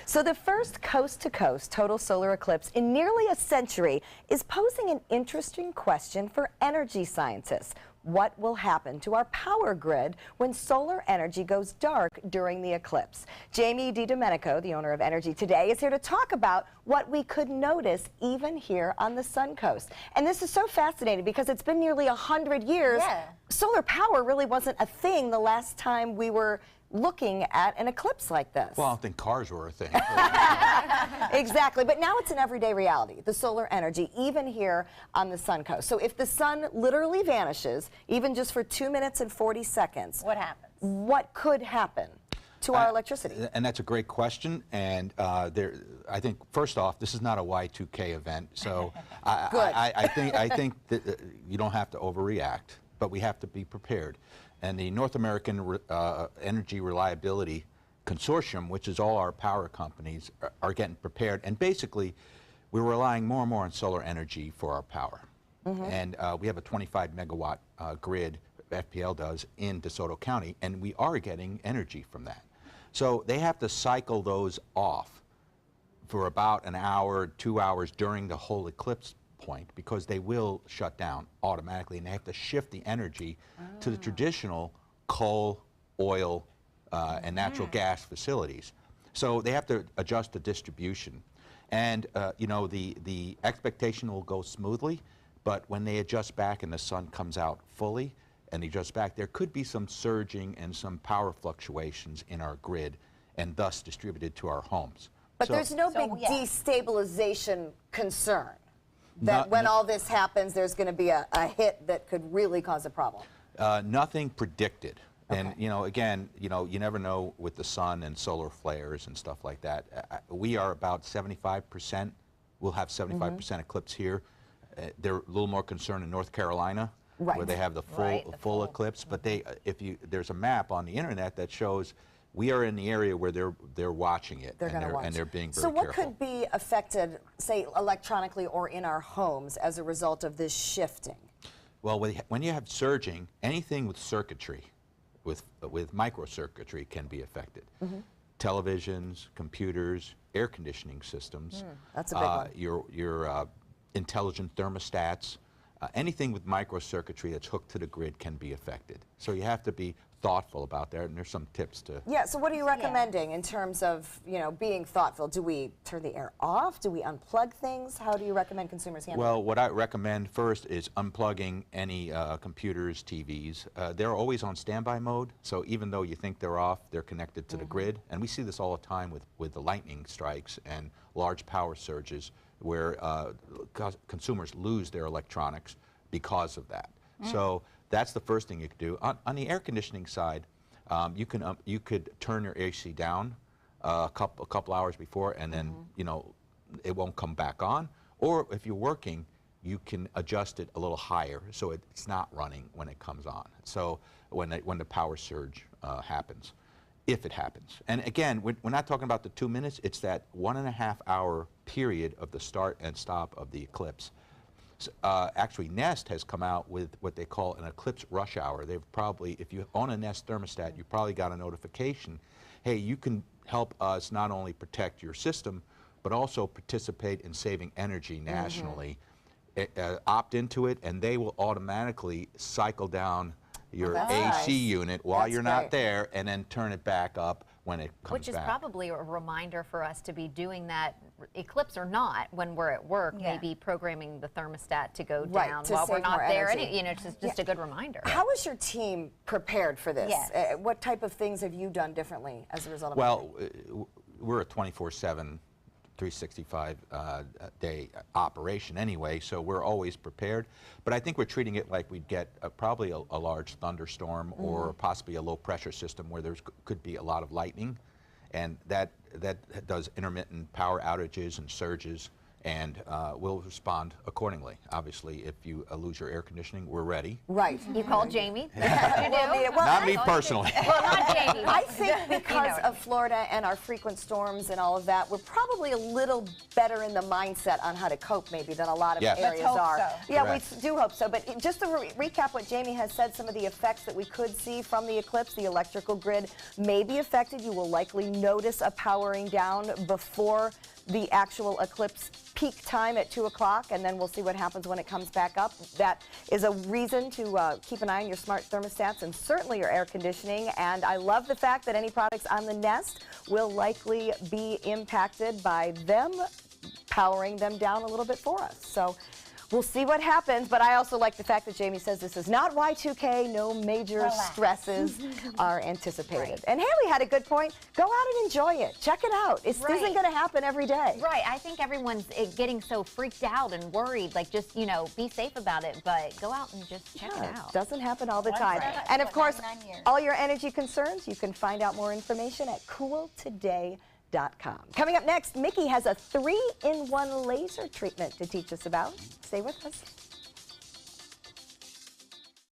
So the first coast-to-coast total solar eclipse in nearly a century is posing an interesting question for energy scientists. What will happen to our power grid when solar energy goes dark during the eclipse? Jamie DiDomenico, the owner of Energy Today, is here to talk about what we could notice even here on the Sun Coast. And this is so fascinating because it's been nearly 100 years. Yeah. Solar power really wasn't a thing the last time we were looking at an eclipse like this. Well, I don't think cars were a thing. Exactly, but now it's an everyday reality, the solar energy, even here on the Sun Coast. So if the sun literally vanishes, even just for 2 minutes and 40 seconds, what happens? What could happen to our electricity? And that's a great question. And I think, first off, this is not a Y2K event. So I think that you don't have to overreact, but we have to be prepared. And the North American Energy Reliability Consortium, which is all our power companies, are getting prepared. And basically, we're relying more and more on solar energy for our power. And we have a 25 megawatt grid, FPL does, in DeSoto County, and we are getting energy from that. So they have to cycle those off for about an hour, 2 hours during the whole eclipse point, because they will shut down automatically, and they have to shift the energy to the traditional coal, oil, and natural gas facilities. So they have to adjust the distribution. And you know, the expectation will go smoothly, but when they adjust back and the sun comes out fully and they adjust back, there could be some surging and some power fluctuations in our grid and thus distributed to our homes. But there's no big destabilization concern that when all this happens, there's going to be a hit that could really cause a problem. Nothing predicted. Okay. And, you know, again, you know, you never know with the sun and solar flares and stuff like that. We are about 75%. We'll have 75% eclipse here. They're a little more concerned in North Carolina, where they have the full eclipse. But there's a map on the internet that shows we are in the area where they're watching it, and they're being very careful. So what careful. could be affected, say, electronically or in our homes as a result of this shifting? Well, when you have surging, anything with circuitry, with microcircuitry can be affected. Televisions, computers, air conditioning systems. That's a big one. Your intelligent thermostats, anything with microcircuitry that's hooked to the grid can be affected. So you have to be thoughtful about that, and there's some tips to... Yeah, so what are you recommending in terms of, you know, being thoughtful? Do we turn the air off? Do we unplug things? How do you recommend consumers handle it? Well, what I recommend first is unplugging any computers, TVs. They're always on standby mode, so even though you think they're off, they're connected to the grid. And we see this all the time with the lightning strikes and large power surges where consumers lose their electronics because of that. So that's the first thing you could do. On the air conditioning side, you could turn your AC down a couple hours before, and then you know, it won't come back on. Or if you're working, you can adjust it a little higher so it's not running when it comes on. So when the power surge happens, if it happens. And again, we're not talking about the 2 minutes. It's that 1.5 hour period of the start and stop of the eclipse. Actually, Nest has come out with what they call an eclipse rush hour. They've probably, if you own a Nest thermostat, you probably got a notification. Hey, you can help us not only protect your system, but also participate in saving energy nationally. Opt into it, and they will automatically cycle down your AC unit while you're not there, and then turn it back up when it comes back. Which is probably a reminder for us to be doing that, eclipse or not, when we're at work, maybe programming the thermostat to go down while we're not there. You know, it's just a good reminder. How is your team prepared for this? What type of things have you done differently as a result of we're a 24/7, 365 day operation anyway, so we're always prepared. But I think we're treating it like we'd get probably a large thunderstorm or possibly a low pressure system where there could be a lot of lightning, and that does intermittent power outages and surges, and we'll respond accordingly. Obviously, if you lose your air conditioning, we're ready. Right. You call Jamie. Not me personally. Well, not Jamie. I think because of Florida and our frequent storms and all of that, we're probably a little better in the mindset on how to cope maybe than a lot of areas are. So. Yeah, Correct. we do hope so. But just to recap what Jamie has said, some of the effects that we could see from the eclipse, the electrical grid may be affected. You will likely notice a powering down before the actual eclipse peak time at 2 o'clock, and then we'll see what happens when it comes back up. That is a reason to keep an eye on your smart thermostats and certainly your air conditioning. And I love the fact that any products on the Nest will likely be impacted by them powering them down a little bit for us. So we'll see what happens, but I also like the fact that Jamie says this is not Y2K, no major stresses are anticipated. Right. And Haley had a good point. Go out and enjoy it. Check it out. This isn't going to happen every day. Right. I think everyone's getting so freaked out and worried, like just, you know, be safe about it, but go out and just check it out. It doesn't happen all the time. And of course, all your energy concerns, you can find out more information at cooltoday.com. Coming up next, Mickey has a 3-in-1 laser treatment to teach us about. Stay with us.